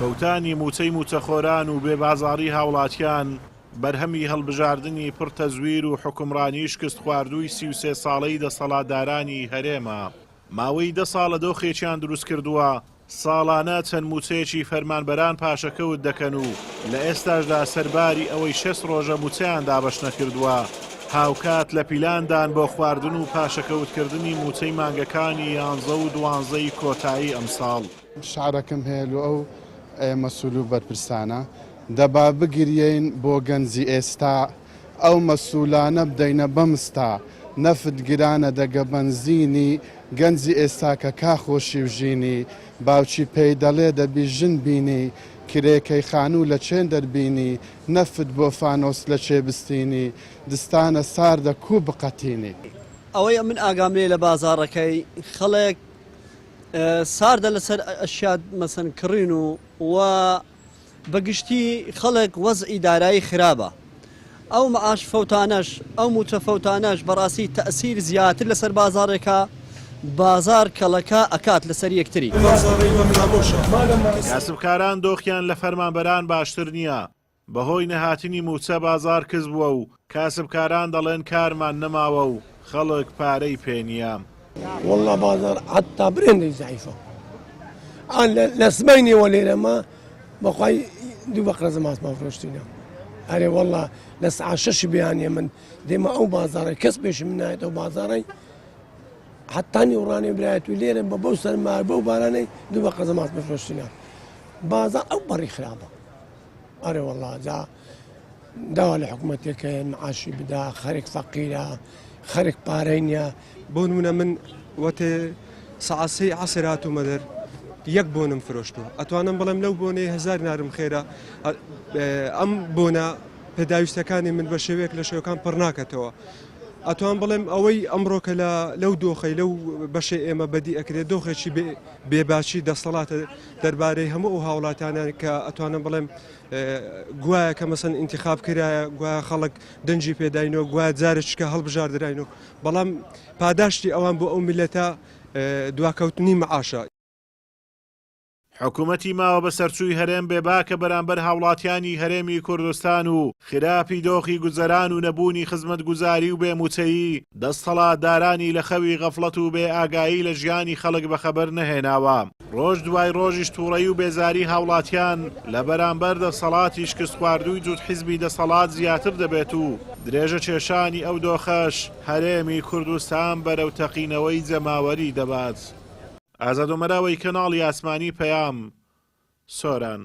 بەوتانی موچەی موچەخۆران و بێبازاڕی هاوڵاتیان بەرهەمی هەڵبژاردننی پڕ تەزویر و حکومڕانی شکست خواردووی 33 ساڵەی دەسەڵاتدارانی هەرێمە. ماوەی 10 ساڵە دۆخێکیان دروست کردووە، ساڵانە چەند موچەیەکی فەرمانبەران پاشەکەوت دەکەن و لە ئێستاشدا سەرباری ئەوەی 6 ڕۆژە موچەیان دابەش نەکردووە. هاوکات لە پیلاندان بۆ خواردن و پاشەکەوتکردنی موچەی مانگەکانی 11 و 12 کۆتایی ئەمساڵ. شعرەکەم هەیە ئەو مەسوول و بەرپرسانە دەبا بگرین بۆ گەنجی ئێستا ئەو مەسوولانە بدەینە بەمستا نەفت گرانە دەگە بەنزینی گەنجی ئێستا کە کاخۆشی و ژینی باوچی پێی دەڵێ دەبی ژن بینی کرێکەی خانوو لە چێن دەربینی نەفت بۆ فانۆس لە چێ بستینی دستانە ساردە کوو بقەتینی. ئەوەی من ئاگامێ لە بازاڕەکەی خەڵک ساردە لەسەر ئەشیاد مەسەن کڕین و بەگشتی خەڵک وەزئی دارایی خراپە. ئەو مەعاش فەوتانەش ئەو موچە فەوتانەش بەڕاستی تەئسیر زیاتر لەسەر بازاڕێکە بازار کەڵەکە ئەکات لەسەر یەکتری. کاسبکاران دۆخیان لە فەرمانبەران باشتر نییە. بەهۆی نەهاتنی موچە بازار کەس بووە و کاسبکاران دەڵێن کارمان نەماوە و خەڵک پارەی پێنیە. والله بازار حتى برندي ضعيفة. أنا لسميني ولينا ما بقاي دو بقرة زمات ما فروشتينا. أري والله لس عشش بياني من ديما أو بازاري كسبش من نهاية أو بازاري حتى أني وراني بلايت ولينا ببوصل ما بو باراني دو بقرة زمات ما فروشتينا. بازار أو بري خرابة. أري والله جا دوا لحكومتي كان معاشي بدا خريك فقيرة خريك بارينيا. بۆنمونە من وەتێ سەعاسی عەسرات و مەدەر یەک بۆنم فرۆشتووە ئەتوانم بەڵێم لەو بۆنەی 1000 نارم خێرا ئەم بۆنە پێداویستەکانی من بە شێوەیەک لە شێوەکان پڕ ناکەتەوە ئەتوان بڵێم ئەوەی ئەمڕۆکە لەو دۆخەی لەو بەشەی ئێمە بەدی ئەکرێت دۆخێکی بێباچی دەسەڵاتە دەربارەی هەموو ئەو هاوڵاتیانە کە ئەتوانم بڵێم گوایە کە مەسەن ئینتیخاب کرایە گوایە خەڵک دەنجی پێداینەوە گوایە جارێککە هەڵبژاردراینەوە بەڵام پاداشتی ئەوان بۆ ئەو میلەتە دواکەوتنی مەعاشە. حکوومەتی ماوە بە سەرچووی هەرێم بێباکە بەرامبەر هاوڵاتیانی هەرێمی کوردستان و خراپی دۆخی گوزەران و نەبوونی خزمەتگوزاری و بێموچەیی دەسەڵاتدارانی لە خەوی غەفڵەت و بێ ئاگایی لە ژیانی خەڵک بەخەبەر نەهێناوە. ڕۆژ دوای ڕۆژیش تووڕەیی و بێزاری هاوڵاتیان لە بەرامبەر دەسەڵاتی شکست خواردووی جووت حیزبی دەسەڵات زیاتر دەبێت و درێژە کێشانی ئەو دۆخەش هەرێمی کوردستان بەرەو تەقینەوەی جەماوەری دەبات. ئازاد و مەراوەی کەناڵی ئاسمانی پەیام سۆران.